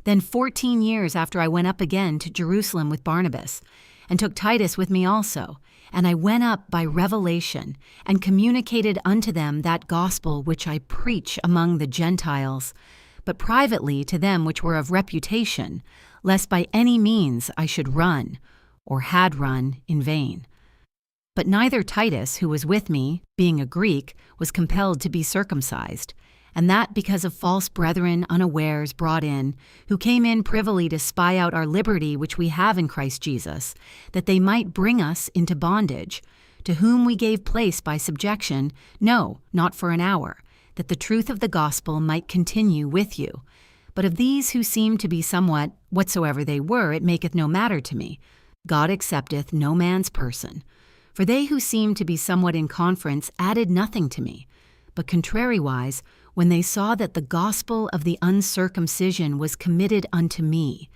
Then 14 years after I went up again to Jerusalem with Barnabas, and took Titus with me also, and I went up by revelation, and communicated unto them that gospel which I preach among the Gentiles, but privately to them which were of reputation, lest by any means I should run, or had run, in vain. But neither Titus, who was with me, being a Greek, was compelled to be circumcised, and that because of false brethren unawares brought in, who came in privily to spy out our liberty which we have in Christ Jesus, that they might bring us into bondage, to whom we gave place by subjection, no, not for an hour, that the truth of the gospel might continue with you. But of these who seem to be somewhat, whatsoever they were, it maketh no matter to me. God accepteth no man's person. For they who seemed to be somewhat in conference added nothing to me. But contrariwise, when they saw that the gospel of the uncircumcision was committed unto me,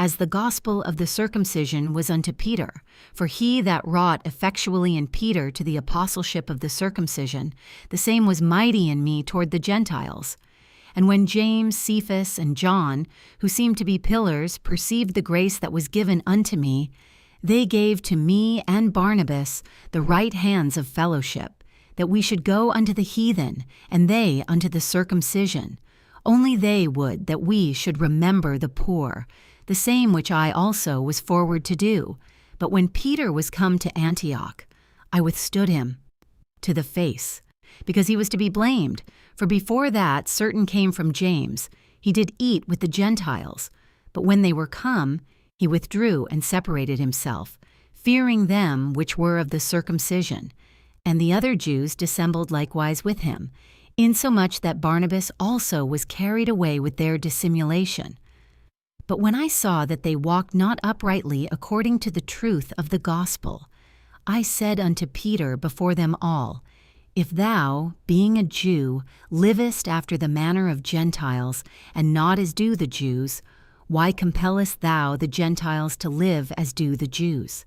as the gospel of the circumcision was unto Peter, for he that wrought effectually in Peter to the apostleship of the circumcision, the same was mighty in me toward the Gentiles. And when James, Cephas, and John, who seemed to be pillars, perceived the grace that was given unto me, they gave to me and Barnabas the right hands of fellowship, that we should go unto the heathen, and they unto the circumcision. Only they would that we should remember the poor, the same which I also was forward to do. But when Peter was come to Antioch, I withstood him to the face, because he was to be blamed. For before that certain came from James, he did eat with the Gentiles. But when they were come, he withdrew and separated himself, fearing them which were of the circumcision. And the other Jews dissembled likewise with him, insomuch that Barnabas also was carried away with their dissimulation. But when I saw that they walked not uprightly according to the truth of the gospel, I said unto Peter before them all, If thou, being a Jew, livest after the manner of Gentiles, and not as do the Jews, why compellest thou the Gentiles to live as do the Jews?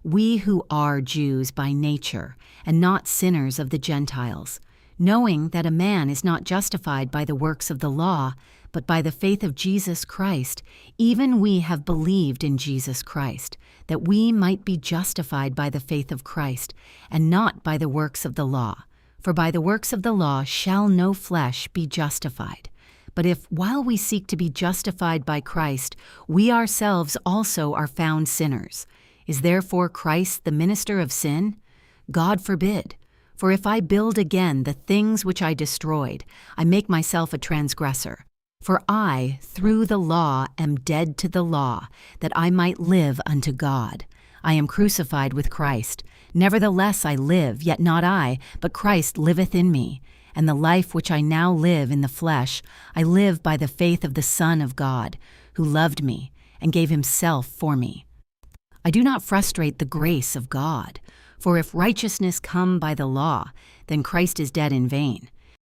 We who are Jews by nature, and not sinners of the Gentiles, knowing that a man is not justified by the works of the law, but by the faith of Jesus Christ, even we have believed in Jesus Christ, that we might be justified by the faith of Christ, and not by the works of the law. For by the works of the law shall no flesh be justified. But if, while we seek to be justified by Christ, we ourselves also are found sinners, is therefore Christ the minister of sin? God forbid. For if I build again the things which I destroyed, I make myself a transgressor. For I, through the law, am dead to the law, that I might live unto God. I am crucified with Christ. Nevertheless I live, yet not I, but Christ liveth in me. And the life which I now live in the flesh, I live by the faith of the Son of God, who loved me and gave himself for me. I do not frustrate the grace of God, for if righteousness come by the law, then Christ is dead in vain.